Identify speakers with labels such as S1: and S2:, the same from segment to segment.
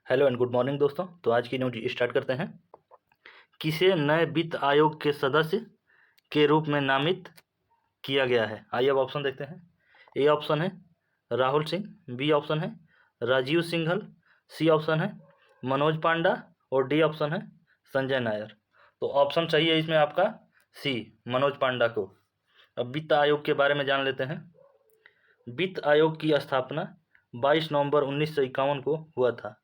S1: Hello and good morning दोस्तों। तो आज की न्यूज स्टार्ट करते हैं। किसे नए वित्त आयोग के सदस्य के रूप में नामित किया गया है? आइए अब ऑप्शन देखते हैं। ए ऑप्शन है राहुल सिंह, बी ऑप्शन है राजीव सिंघल, सी ऑप्शन है मनोज पांडा और डी ऑप्शन है संजय नायर। तो ऑप्शन चाहिए इसमें आपका सी, मनोज पांडा को। अब वित्त आयोग के बारे में जान लेते हैं। वित्त आयोग की स्थापना 22 नवंबर 1951 को हुआ था।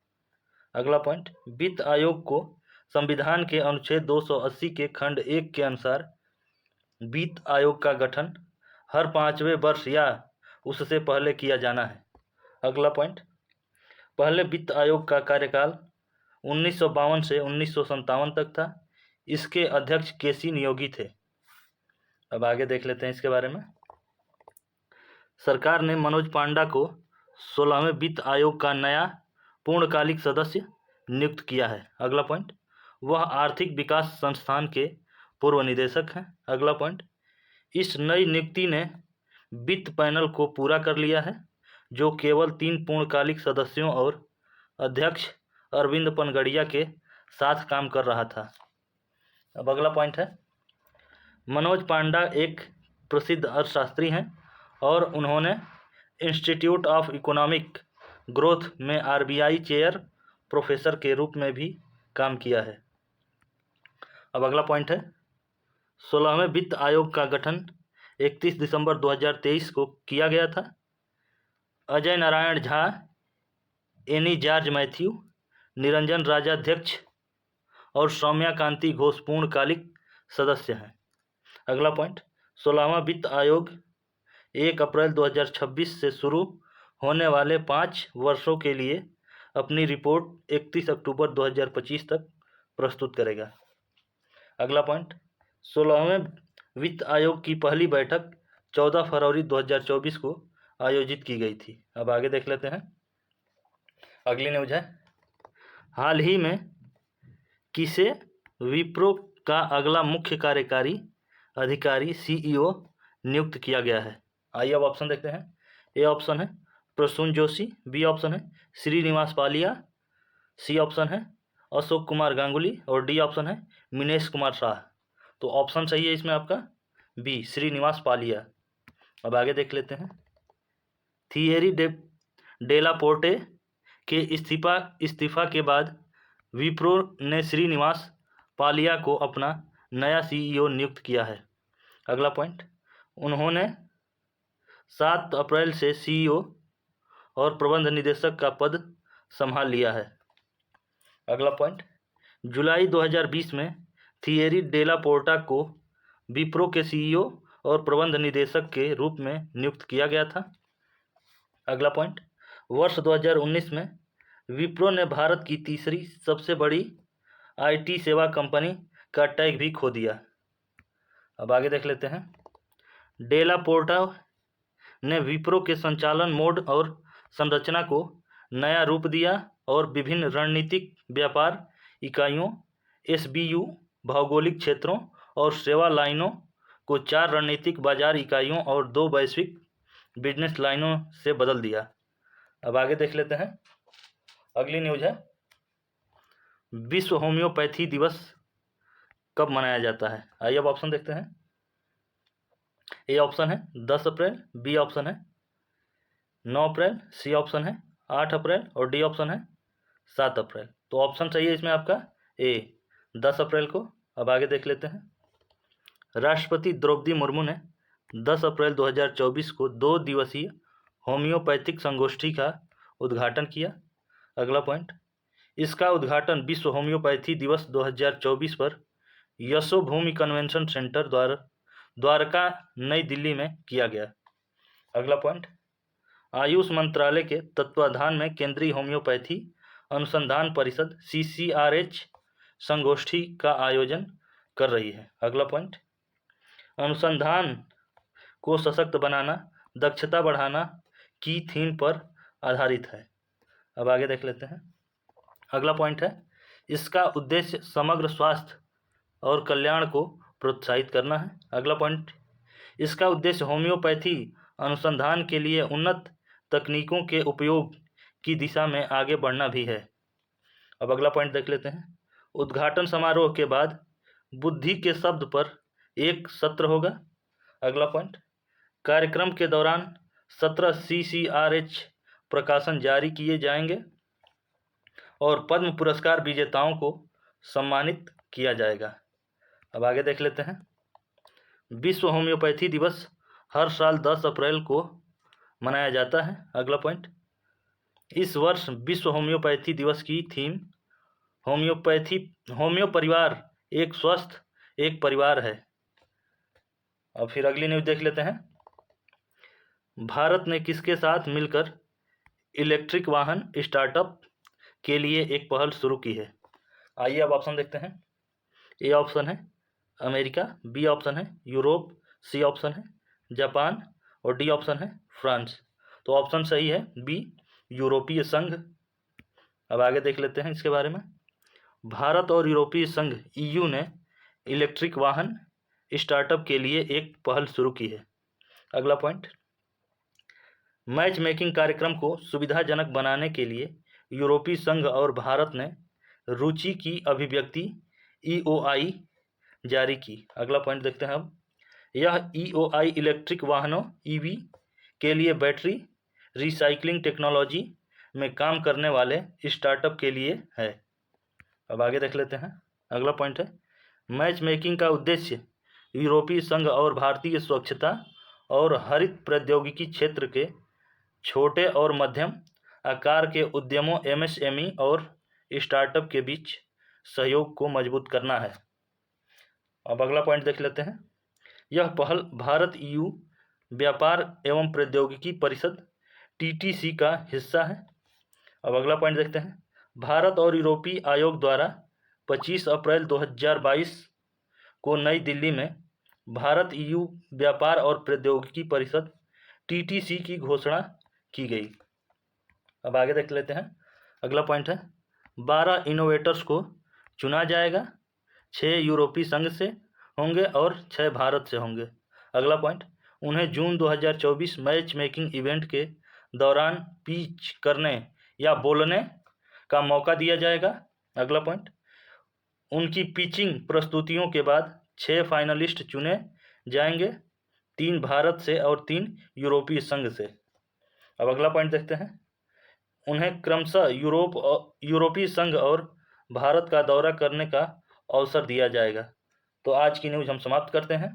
S1: अगला पॉइंट, वित्त आयोग को संविधान के अनुच्छेद 280 के खंड 1 के अनुसार वित्त आयोग का गठन हर 5वें वर्ष या उससे पहले किया जाना है। अगला पॉइंट, पहले वित्त आयोग का कार्यकाल 1952 से 1957 तक था। इसके अध्यक्ष केसी नियोगी थे। अब आगे देख लेते हैं इसके बारे में। सरकार ने मनोज पांडा को 16वें वित्त आयोग का नया पूर्णकालिक सदस्य नियुक्त किया है। अगला पॉइंट, वह आर्थिक विकास संस्थान के पूर्व निदेशक हैं। अगला पॉइंट, इस नई नियुक्ति ने वित्त पैनल को पूरा कर लिया है, जो केवल 3 पूर्णकालिक सदस्यों और अध्यक्ष अरविंद पनगड़िया के साथ काम कर रहा था। अब अगला पॉइंट है, मनोज पांडा एक प्रसिद्ध अर्थशास्त्री हैं और उन्होंने इंस्टीट्यूट ऑफ इकोनॉमिक ग्रोथ में आरबीआई चेयर प्रोफेसर के रूप में भी काम किया है। अब अगला पॉइंट है, 16वें वित्त आयोग का गठन 31 दिसंबर 2023 को किया गया था। Ajay Narayan Jha, any George Matthew, Niranjan Rajadhyaksha और सौम्या कांति घोष पूर्णकालिक सदस्य हैं। अगला पॉइंट, 16वां वित्त आयोग 1 अप्रैल 2026 से शुरू होने वाले 5 वर्षों के लिए अपनी रिपोर्ट 31 अक्टूबर 2025 तक प्रस्तुत करेगा। अगला पॉइंट, 16वें वित्त आयोग की पहली बैठक 14 फरवरी 2024 को आयोजित की गई थी। अब आगे देख लेते हैं। अगली न्यूज है, हाल ही में किसे विप्रो का अगला मुख्य कार्यकारी अधिकारी सीईओ नियुक्त किया गया है? आइए अब ऑप्शन देखते हैं। ए ऑप्शन है प्रसून जोशी, बी ऑप्शन है श्रीनिवास पालिया, सी ऑप्शन है अशोक कुमार गांगुली और डी ऑप्शन है मिनेश कुमार शाह। तो ऑप्शन चाहिए इसमें आपका बी, श्रीनिवास पालिया। अब आगे देख लेते हैं। थियरी डेला पोर्टे के इस्तीफा के बाद विप्रो ने श्रीनिवास पालिया को अपना नया सीईओ नियुक्त किया है। अगला पॉइंट, उन्होंने 7 अप्रैल से सीईओ और प्रबंध निदेशक का पद संभाल लिया है। अगला पॉइंट, जुलाई 2020 में थियरी डेला पोर्टा को विप्रो के सीईओ और प्रबंध निदेशक के रूप में नियुक्त किया गया था। अगला पॉइंट, वर्ष 2019 में विप्रो ने भारत की तीसरी सबसे बड़ी आईटी सेवा कंपनी का टैग भी खो दिया। अब आगे देख लेते हैं। डेला पोर्टा ने विप्रो के संचालन मोड और संरचना को नया रूप दिया और विभिन्न रणनीतिक व्यापार इकाइयों, एसबीयू, भौगोलिक क्षेत्रों और सेवा लाइनों को 4 रणनीतिक बाजार इकाइयों और 2 वैश्विक बिजनेस लाइनों से बदल दिया। अब आगे देख लेते हैं। अगली न्यूज है, विश्व होम्योपैथी दिवस कब मनाया जाता है? आइए अब ऑप्शन देखते हैं। ए ऑप्शन है 10 अप्रैल, बी ऑप्शन है 9 अप्रैल, सी ऑप्शन है 8 अप्रैल और डी ऑप्शन है 7 अप्रैल। तो ऑप्शन चाहिए इसमें आपका ए, 10 अप्रैल को। अब आगे देख लेते हैं। राष्ट्रपति द्रौपदी मुर्मू ने 10 अप्रैल 2024 को 2 दिवसीय होम्योपैथिक संगोष्ठी का उद्घाटन किया। अगला पॉइंट, इसका उद्घाटन विश्व होम्योपैथी दिवस 2024 पर यशोभूमि कन्वेंशन सेंटर द्वारका, नई दिल्ली में किया गया। अगला पॉइंट, आयुष मंत्रालय के तत्वाधान में केंद्रीय होम्योपैथी अनुसंधान परिषद CCRH संगोष्ठी का आयोजन कर रही है। अगला पॉइंट, अनुसंधान को सशक्त बनाना, दक्षता बढ़ाना की थीम पर आधारित है। अब आगे देख लेते हैं। अगला पॉइंट है, इसका उद्देश्य समग्र स्वास्थ्य और कल्याण को प्रोत्साहित करना है। अगला पॉइंट, इसका उद्देश्य होम्योपैथी अनुसंधान के लिए उन्नत तकनीकों के उपयोग की दिशा में आगे बढ़ना भी है। अब अगला पॉइंट देख लेते हैं। उद्घाटन समारोह के बाद बुद्धि के शब्द पर एक सत्र होगा। अगला पॉइंट, कार्यक्रम के दौरान 17 CCRH प्रकाशन जारी किए जाएंगे और पद्म पुरस्कार विजेताओं को सम्मानित किया जाएगा। अब आगे देख लेते हैं। विश्व होम्योपैथी दिवस हर साल 10 अप्रैल को मनाया जाता है। अगला पॉइंट, इस वर्ष विश्व होम्योपैथी दिवस की थीम होम्यो परिवार, एक स्वस्थ एक परिवार है। अब फिर अगली न्यूज देख लेते हैं। भारत ने किसके साथ मिलकर इलेक्ट्रिक वाहन स्टार्टअप के लिए एक पहल शुरू की है? आइए अब ऑप्शन देखते हैं। ए ऑप्शन है अमेरिका, बी ऑप्शन है यूरोप, सी ऑप्शन है जापान और डी ऑप्शन है फ्रांस। तो ऑप्शन सही है बी, यूरोपीय संघ। अब आगे देख लेते हैं इसके बारे में। भारत और यूरोपीय संघ EU ने इलेक्ट्रिक वाहन स्टार्टअप के लिए एक पहल शुरू की है। अगला पॉइंट, मैच मेकिंग कार्यक्रम को सुविधाजनक बनाने के लिए यूरोपीय संघ और भारत ने रुचि की अभिव्यक्ति EOI जारी की। अगला पॉइंट देखते हैं अब। यह EOI इलेक्ट्रिक वाहनों EV के लिए बैटरी रिसाइकलिंग टेक्नोलॉजी में काम करने वाले स्टार्टअप के लिए है। अब आगे देख लेते हैं। अगला पॉइंट है, मैच मेकिंग का उद्देश्य यूरोपीय संघ और भारतीय स्वच्छता और हरित प्रौद्योगिकी क्षेत्र के छोटे और मध्यम आकार के उद्यमों MSME और स्टार्टअप के बीच सहयोग को मजबूत करना है। अब अगला पॉइंट देख लेते हैं। यह पहल भारत EU व्यापार एवं प्रौद्योगिकी परिषद TTC का हिस्सा है। अब अगला पॉइंट देखते हैं। भारत और यूरोपीय आयोग द्वारा 25 अप्रैल 2022 को नई दिल्ली में भारत EU व्यापार और प्रौद्योगिकी परिषद TTC की घोषणा की गई। अब आगे देख लेते हैं। अगला पॉइंट है, 12 इनोवेटर्स को चुना जाएगा। 6 यूरोपीय संघ से होंगे और 6 भारत से होंगे। अगला पॉइंट, उन्हें जून 2024 मैच मेकिंग इवेंट के दौरान पिच करने या बोलने का मौका दिया जाएगा। अगला पॉइंट, उनकी पिचिंग प्रस्तुतियों के बाद 6 फाइनलिस्ट चुने जाएंगे, 3 भारत से और 3 यूरोपीय संघ से। अब अगला पॉइंट देखते हैं। उन्हें क्रमशः यूरोपीय संघ और भारत का दौरा करने का अवसर दिया जाएगा। तो आज की न्यूज़ हम समाप्त करते हैं।